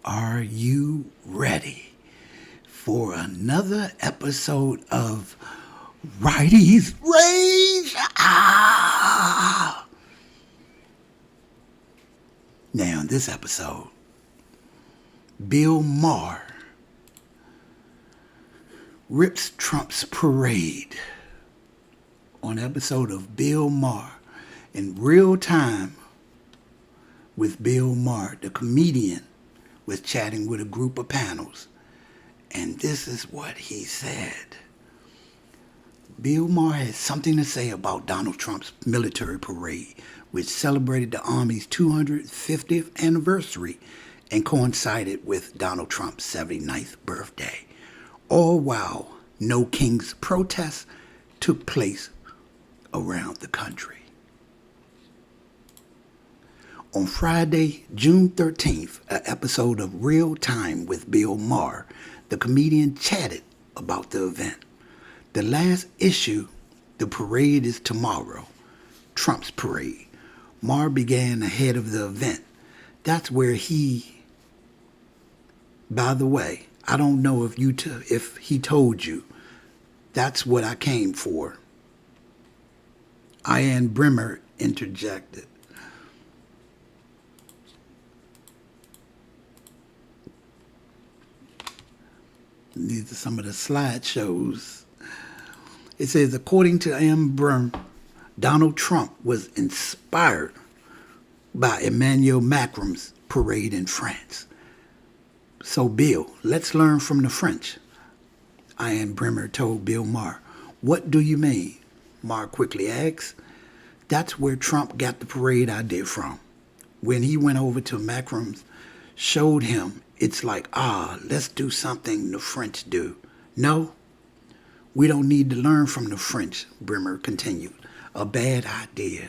Are you ready for another episode of Righties Rage? Now, in this episode, Bill Maher rips Trump's parade. On an episode of Bill Maher in real time with Bill Maher, the comedian, was chatting with a group of panels. And this is what he said. Bill Maher had something to say about Donald Trump's military parade, which celebrated the Army's 250th anniversary and coincided with Donald Trump's 79th birthday, all while no King's protests took place around the country. On Friday, June 13th, an episode of Real Time with Bill Maher, the comedian chatted about the event. The last issue, the parade is tomorrow, Trump's parade. Maher began ahead of the event. That's where by the way, I don't know if he told you, that's what I came for. Ian Brimmer interjected. These are some of the slideshows. It says, according to Ian Brimmer, Donald Trump was inspired by Emmanuel Macron's parade in France. So, Bill, let's learn from the French. Ian Brimmer told Bill Maher. What do you mean? Maher quickly asked. That's where Trump got the parade idea from. When he went over to Macron's, showed him, it's like, let's do something the French do. No, we don't need to learn from the French, Brimmer continued. A bad idea.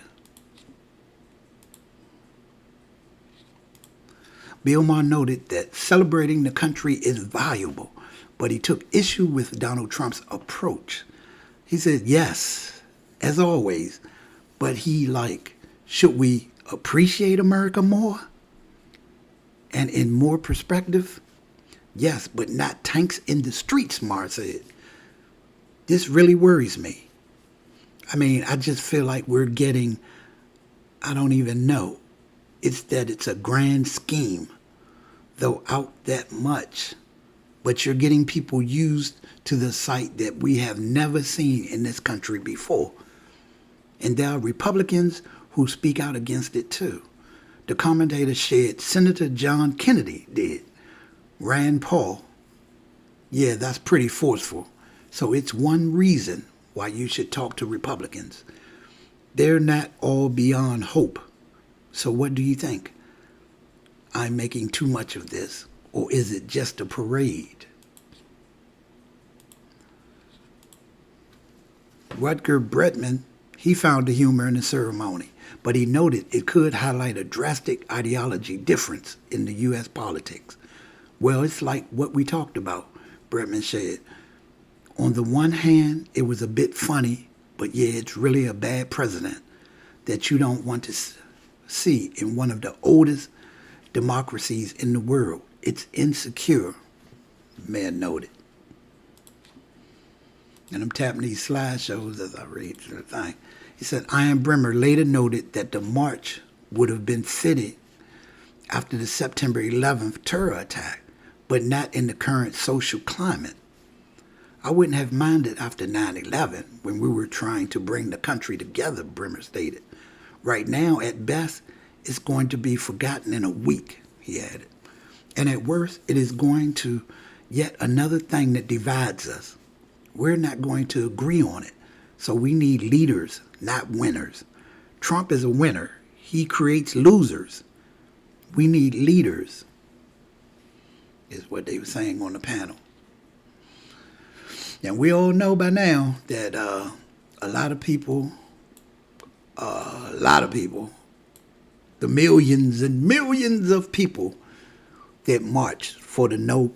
Bill Maher noted that celebrating the country is valuable, but he took issue with Donald Trump's approach. He said, yes, as always, but should we appreciate America more? And in more perspective? Yes, but not tanks in the streets, Maher said. This really worries me. I just feel like we're getting, I don't even know. It's that it's a grand scheme, though out that much. But you're getting people used to the sight that we have never seen in this country before. And there are Republicans who speak out against it too. The commentator shared Senator John Kennedy did. Rand Paul. Yeah, that's pretty forceful. So it's one reason why you should talk to Republicans. They're not all beyond hope. So what do you think? I'm making too much of this, or is it just a parade? Rutger Bregman, he found the humor in the ceremony, but he noted it could highlight a drastic ideology difference in the U.S. politics. Well, it's like what we talked about, Bregman said. On the one hand, it was a bit funny, but yeah, it's really a bad president that you don't want to see in one of the oldest democracies in the world. It's insecure, Maher noted. And I'm tapping these slideshows as I read through the thing. He said, Ian Brimmer later noted that the march would have been fitted after the September 11th terror attack, but not in the current social climate. I wouldn't have minded after 9/11 when we were trying to bring the country together, Brimmer stated. Right now, at best, it's going to be forgotten in a week, he added. And at worst, it is going to yet another thing that divides us. We're not going to agree on it. So we need leaders, not winners. Trump is a winner. He creates losers. We need leaders, is what they were saying on the panel. Now, we all know by now that a lot of people, the millions and millions of people that marched for the No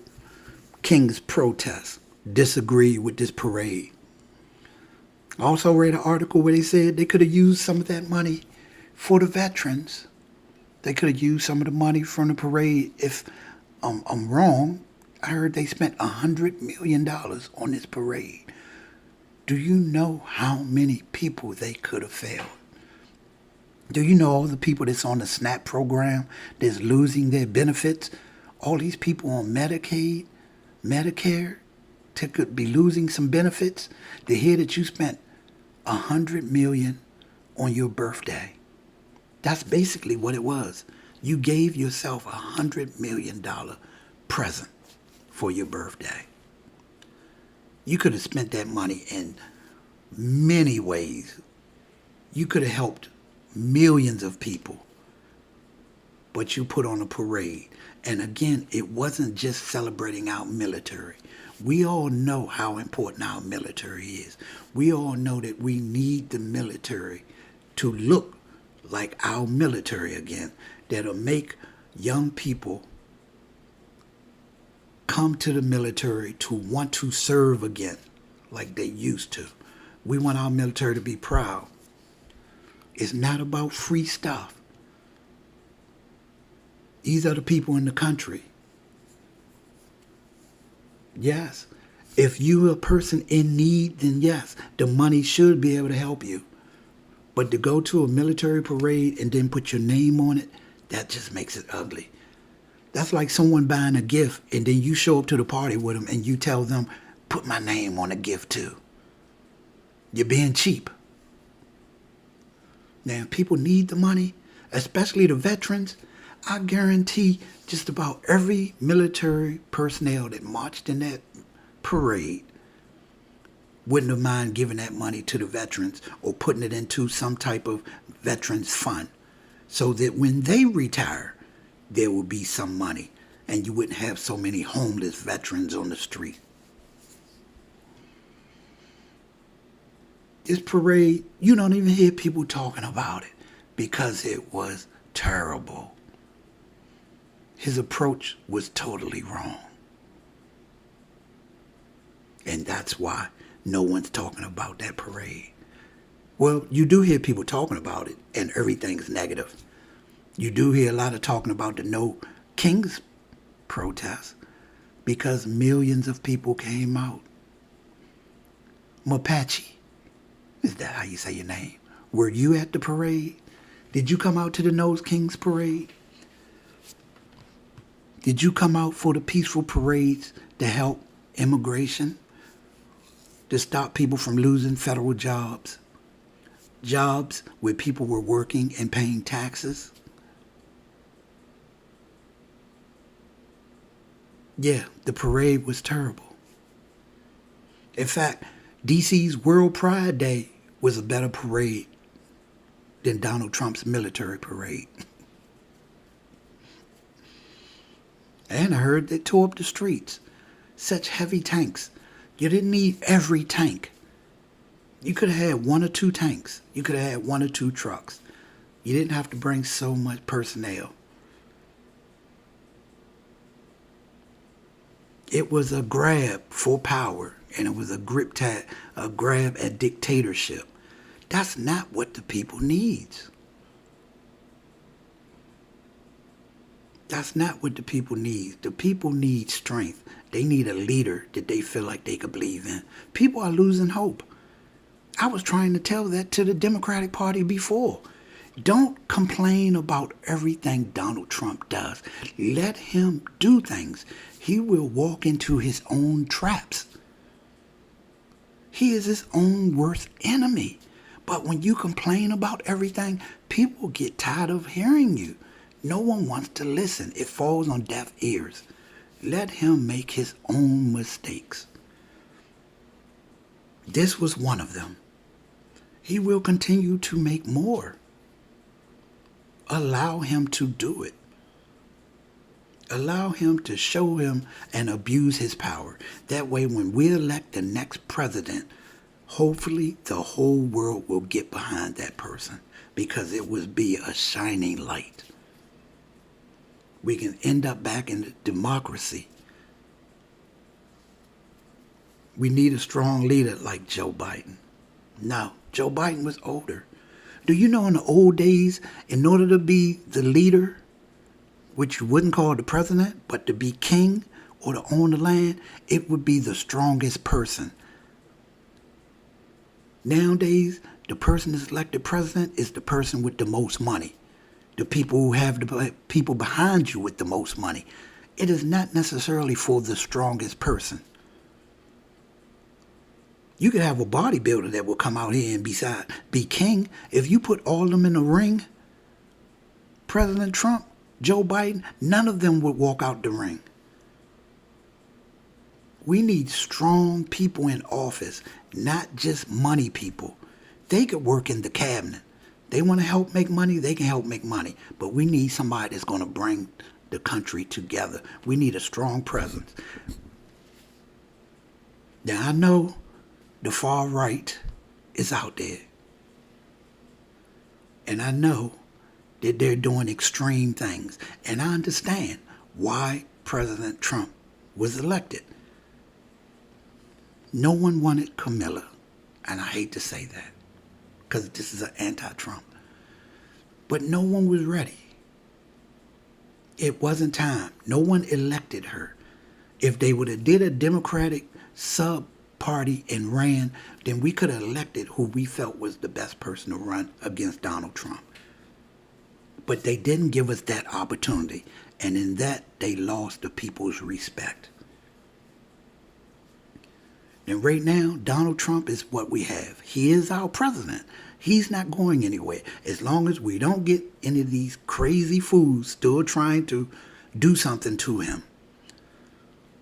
King's protest disagree with this parade. I also read an article where they said they could have used some of that money for the veterans. They could have used some of the money from the parade if I'm wrong. I heard they spent $100 million on this parade. Do you know how many people they could have failed? Do you know all the people that's on the SNAP program that's losing their benefits? All these people on Medicaid, Medicare, could be losing some benefits to hear that you spent $100 million on your birthday. That's basically what it was. You gave yourself $100 million present for your birthday. You could have spent that money in many ways. You could have helped millions of people, but you put on a parade. And again, it wasn't just celebrating our military. We all know how important our military is. We all know that we need the military to look like our military again, that'll make young people come to the military to want to serve again like they used to. We want our military to be proud. It's not about free stuff. These are the people in the country. Yes. If you're a person in need, then yes, the money should be able to help you. But to go to a military parade and then put your name on it, that just makes it ugly. That's like someone buying a gift and then you show up to the party with them and you tell them, put my name on the gift too. You're being cheap. Now, people need the money, especially the veterans. I guarantee just about every military personnel that marched in that parade wouldn't have mind giving that money to the veterans or putting it into some type of veterans fund so that when they retire, there will be some money and you wouldn't have so many homeless veterans on the street. This parade, you don't even hear people talking about it because it was terrible. His approach was totally wrong. And that's why no one's talking about that parade. Well, you do hear people talking about it and everything's negative. You do hear a lot of talking about the No Kings protest because millions of people came out. Mapache, is that how you say your name? Were you at the parade? Did you come out to the No Kings parade? Did you come out for the peaceful parades to help immigration? To stop people from losing federal jobs? Jobs where people were working and paying taxes? Yeah, the parade was terrible. In fact, DC's World Pride Day was a better parade than Donald Trump's military parade. And I heard they tore up the streets. Such heavy tanks. You didn't need every tank. You could have had 1 or 2 tanks. You could have had 1 or 2 trucks. You didn't have to bring so much personnel. It was a grab for power, and it was a grab at dictatorship. That's not what the people needs. That's not what the people need. The people need strength. They need a leader that they feel like they could believe in. People are losing hope. I was trying to tell that to the Democratic Party before. Don't complain about everything Donald Trump does. Let him do things. He will walk into his own traps. He is his own worst enemy. But when you complain about everything, people get tired of hearing you. No one wants to listen. It falls on deaf ears. Let him make his own mistakes. This was one of them. He will continue to make more. Allow him to do it. Allow him to show him and abuse his power. That way, when we elect the next president, hopefully the whole world will get behind that person because it will be a shining light. We can end up back in democracy. We need a strong leader like Joe Biden. No, Joe Biden was older. Do you know in the old days, in order to be the leader, which you wouldn't call the president, but to be king or to own the land, it would be the strongest person. Nowadays, the person that's elected president is the person with the most money. The people who have the people behind you with the most money. It is not necessarily for the strongest person. You could have a bodybuilder that will come out here and be king. If you put all of them in a ring, President Trump, Joe Biden, none of them would walk out the ring. We need strong people in office, not just money people. They could work in the cabinet. They want to help make money, they can help make money. But we need somebody that's going to bring the country together. We need a strong presence. Now, I know the far right is out there. And I know that they're doing extreme things. And I understand why President Trump was elected. No one wanted Camilla. And I hate to say that, because this is an anti-Trump. But no one was ready. It wasn't time. No one elected her. If they would have did a Democratic sub-party and ran, then we could have elected who we felt was the best person to run against Donald Trump. But they didn't give us that opportunity. And in that, they lost the people's respect. And right now, Donald Trump is what we have. He is our president. He's not going anywhere. As long as we don't get any of these crazy fools still trying to do something to him.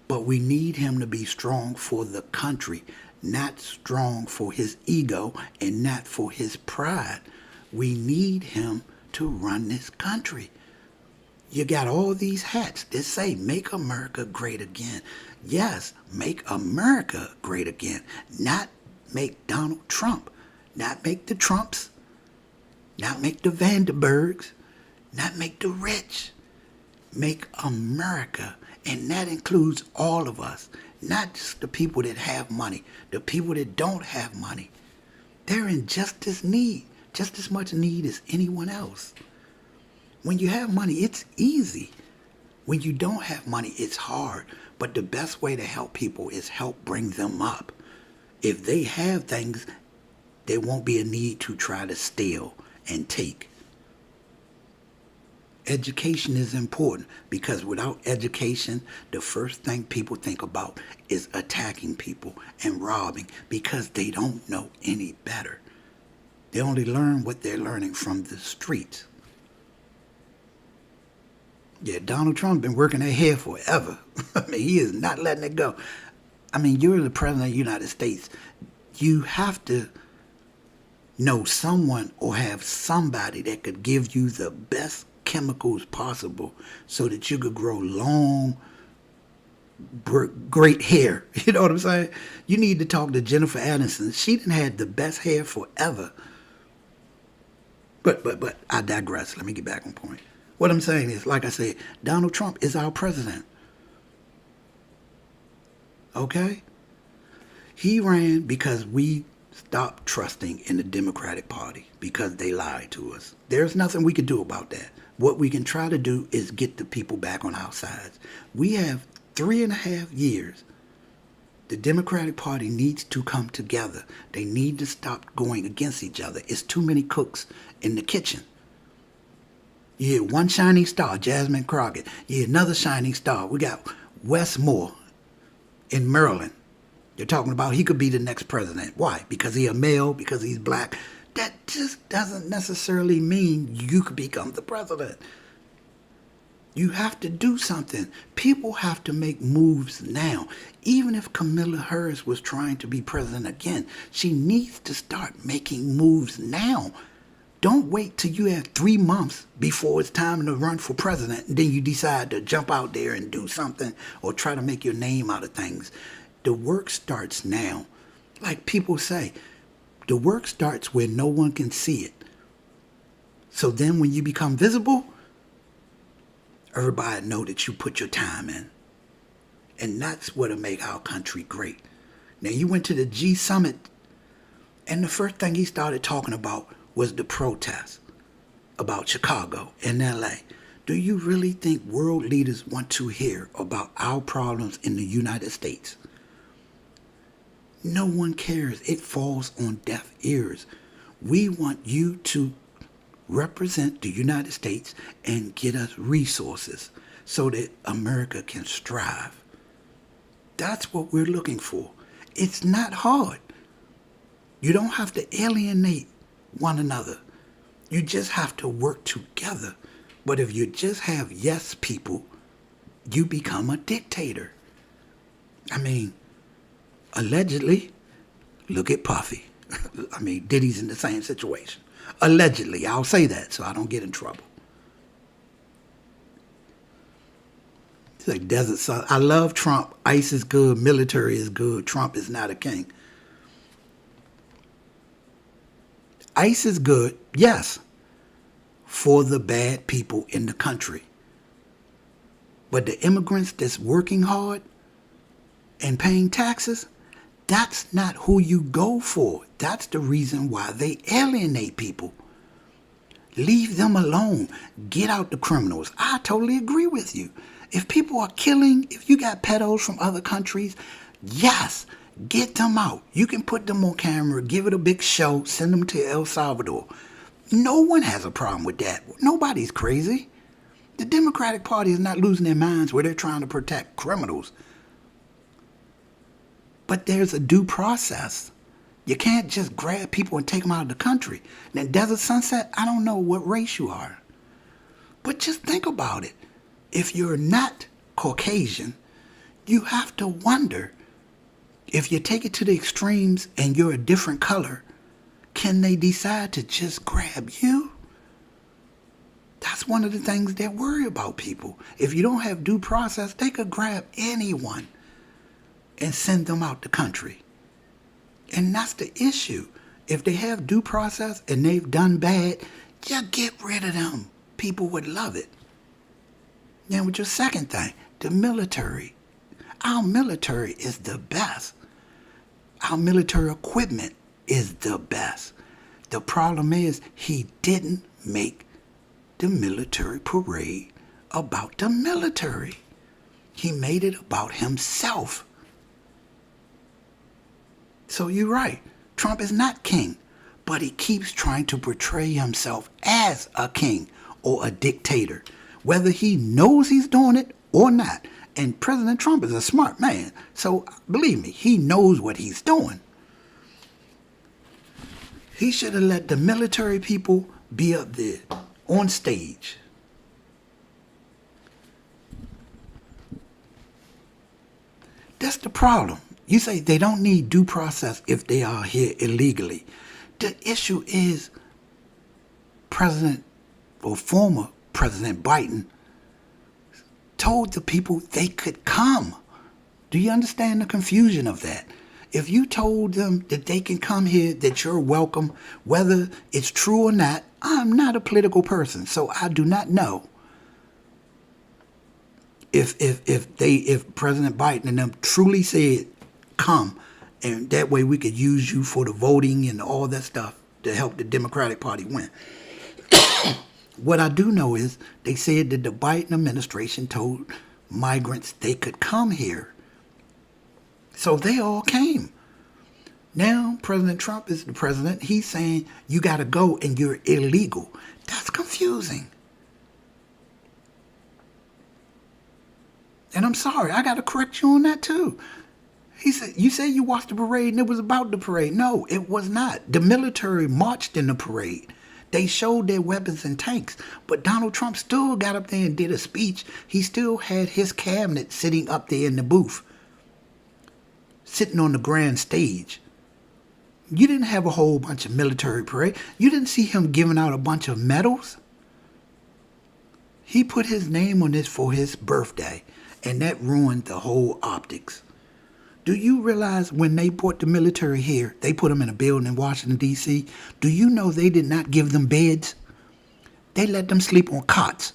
But we need him to be strong for the country, not strong for his ego and not for his pride. We need him to run this country. You got all these hats that say, make America great again. Yes, make America great again. Not make Donald Trump. Not make the Trumps. Not make the Vandenbergs. Not make the rich. Make America. And that includes all of us. Not just the people that have money. The people that don't have money. They're in just as much need as anyone else. When you have money, it's easy. When you don't have money, it's hard. But the best way to help people is help bring them up. If they have things, there won't be a need to try to steal and take. Education is important because without education, the first thing people think about is attacking people and robbing because they don't know any better. They only learn what they're learning from the streets. Yeah, Donald Trump been working that hair forever. I mean, he is not letting it go. I mean, you're the president of the United States. You have to know someone or have somebody that could give you the best chemicals possible so that you could grow long, great hair. You know what I'm saying? You need to talk to Jennifer Aniston. She done had the best hair forever. But I digress. Let me get back on point. What I'm saying is, like I said, Donald Trump is our president. Okay? He ran because we stopped trusting in the Democratic Party because they lied to us. There's nothing we can do about that. What we can try to do is get the people back on our sides. We have 3.5 years. The Democratic Party needs to come together. They need to stop going against each other. It's too many cooks in the kitchen. You hear one shining star, Jasmine Crockett. You hear another shining star. We got Wes Moore in Maryland. They're talking about he could be the next president. Why? Because he's a male, because he's black. That just doesn't necessarily mean you could become the president. You have to do something. People have to make moves now. Even if Camilla Harris was trying to be president again, she needs to start making moves now. Don't wait till you have 3 months before it's time to run for president and then you decide to jump out there and do something or try to make your name out of things. The work starts now. Like people say, the work starts where no one can see it. So then when you become visible, everybody know that you put your time in. And that's what'll make our country great. Now you went to the G Summit and the first thing he started talking about was the protests about Chicago and LA. Do you really think world leaders want to hear about our problems in the United States? No one cares. It falls on deaf ears. We want you to represent the United States and get us resources so that America can strive. That's what we're looking for. It's not hard. You don't have to alienate one another. You just have to work together. But if you just have yes people, you become a dictator. I mean, allegedly, look at Puffy. I mean, Diddy's in the same situation. Allegedly, I'll say that so I don't get in trouble. It's like Desert Sun. I love Trump. ICE is good. Military is good. Trump is not a king. ICE is good, yes, for the bad people in the country. But the immigrants that's working hard and paying taxes, that's not who you go for. That's the reason why they alienate people. Leave them alone. Get out the criminals. I totally agree with you. If people are killing, if you got pedos from other countries, yes, get them out. You can put them on camera, give it a big show, send them to El Salvador. No one has a problem with that. Nobody's crazy. The Democratic Party is not losing their minds where they're trying to protect criminals. But there's a due process. You can't just grab people and take them out of the country. Now, Desert Sunset, I don't know what race you are. But just think about it. If you're not Caucasian, you have to wonder, if you take it to the extremes and you're a different color, can they decide to just grab you? That's one of the things they worry about people. If you don't have due process, they could grab anyone and send them out the country. And that's the issue. If they have due process and they've done bad, just get rid of them. People would love it. Now, with your second thing, the military. Our military is the best. Our military equipment is the best. The problem is he didn't make the military parade about the military. He made it about himself. So you're right. Trump is not king, but he keeps trying to portray himself as a king or a dictator, whether he knows he's doing it or not. And President Trump is a smart man. So believe me, he knows what he's doing. He should have let the military people be up there on stage. That's the problem. You say they don't need due process if they are here illegally. The issue is President or former President Biden told the people they could come. Do you understand the confusion of that? If you told them that they can come here, that you're welcome, whether it's true or not, I'm not a political person, so I do not know if President Biden and them truly said come, and that way we could use you for the voting and all that stuff to help the Democratic Party win. What I do know is they said that the Biden administration told migrants they could come here. So they all came. Now President Trump is the president. He's saying you got to go and you're illegal. That's confusing. And I'm sorry, I got to correct you on that too. He said, you say you watched the parade and it was about the parade. No, it was not. The military marched in the parade. They showed their weapons and tanks. But Donald Trump still got up there and did a speech. He still had his cabinet sitting up there in the booth, sitting on the grand stage. You didn't have a whole bunch of military parade. You didn't see him giving out a bunch of medals. He put his name on this for his birthday, and that ruined the whole optics. Do you realize when they brought the military here, they put them in a building in Washington, D.C.? Do you know they did not give them beds? They let them sleep on cots.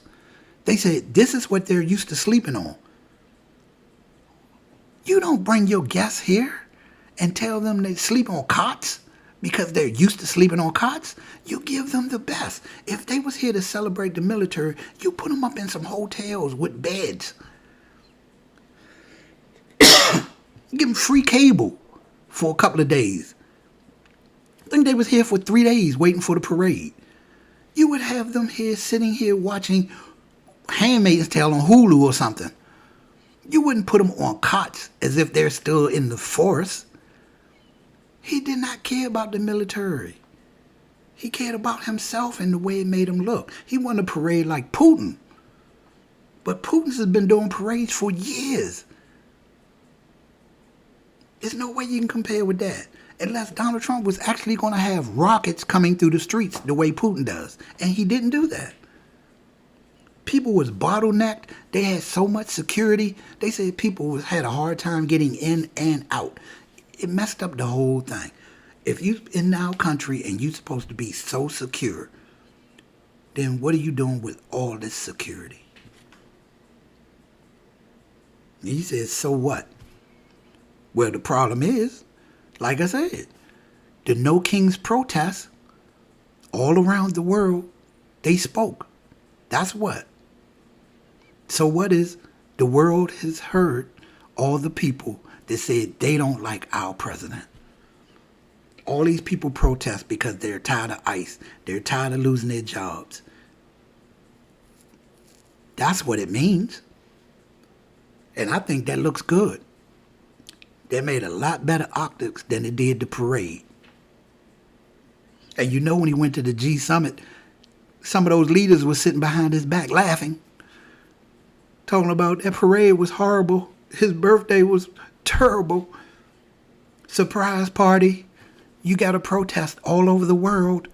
They said, this is what they're used to sleeping on. You don't bring your guests here and tell them they sleep on cots. because they're used to sleeping on cots, you give them the best. If they was here to celebrate the military, you put them up in some hotels with beds. Give them free cable for a couple of days. I think they was here for 3 days waiting for the parade. You would have them here sitting here watching Handmaid's Tale on Hulu or something. You wouldn't put them on cots as if they're still in the forest. He did not care about the military. He cared about himself and the way it made him look. He wanted a parade like Putin. But Putin's has been doing parades for years. There's no way you can compare with that. Unless Donald Trump was actually going to have rockets coming through the streets the way Putin does. And he didn't do that. People was bottlenecked. They had so much security. They said people had a hard time getting in and out. It messed up the whole thing. If you in our country and you supposed to be so secure, then what are you doing with all this security? And he says, so what? Well, the problem is, like I said, the No Kings protests all around the world, they spoke. That's what. So what is, the world has heard all the people that said they don't like our president. All these people protest because they're tired of ICE. They're tired of losing their jobs. That's what it means. And I think that looks good. They made a lot better optics than it did the parade. And you know when he went to the G Summit, some of those leaders were sitting behind his back laughing. Talking about that parade was horrible. His birthday was terrible. Surprise party. You got to protest all over the world.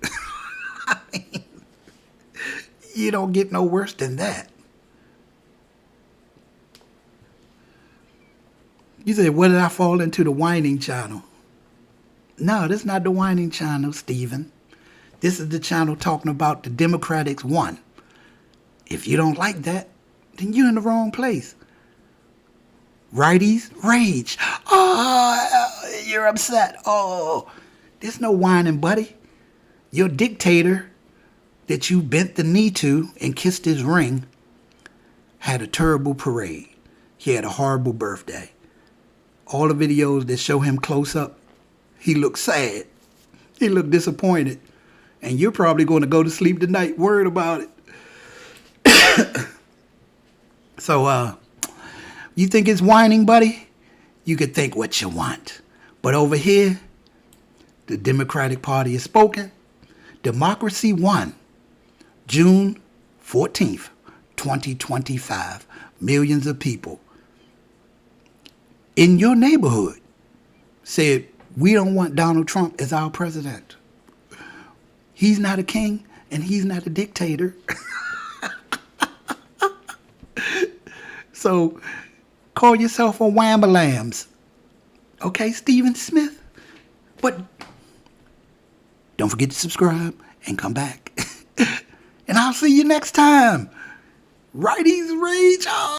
I mean, you don't get no worse than that. You say, what did I fall into, the whining channel? No, this is not the whining channel, Stephen. This is the channel talking about the Democrats won. If you don't like that, then you're in the wrong place. Righties, rage. Oh, you're upset. Oh, there's no whining, buddy. Your dictator that you bent the knee to and kissed his ring had a terrible parade. He had a horrible birthday. All the videos that show him close up, he looked sad. He looked disappointed. And you're probably going to go to sleep tonight worried about it. So, you think it's whining, buddy? You could think what you want. But over here, the Democratic Party has spoken. Democracy won. June 14th, 2025. Millions of people in your neighborhood said, we don't want Donald Trump as our president. He's not a king and he's not a dictator. So call yourself a wham-a-lambs. Okay, Stephen Smith? But don't forget to subscribe and come back. And I'll see you next time. Righties rage on.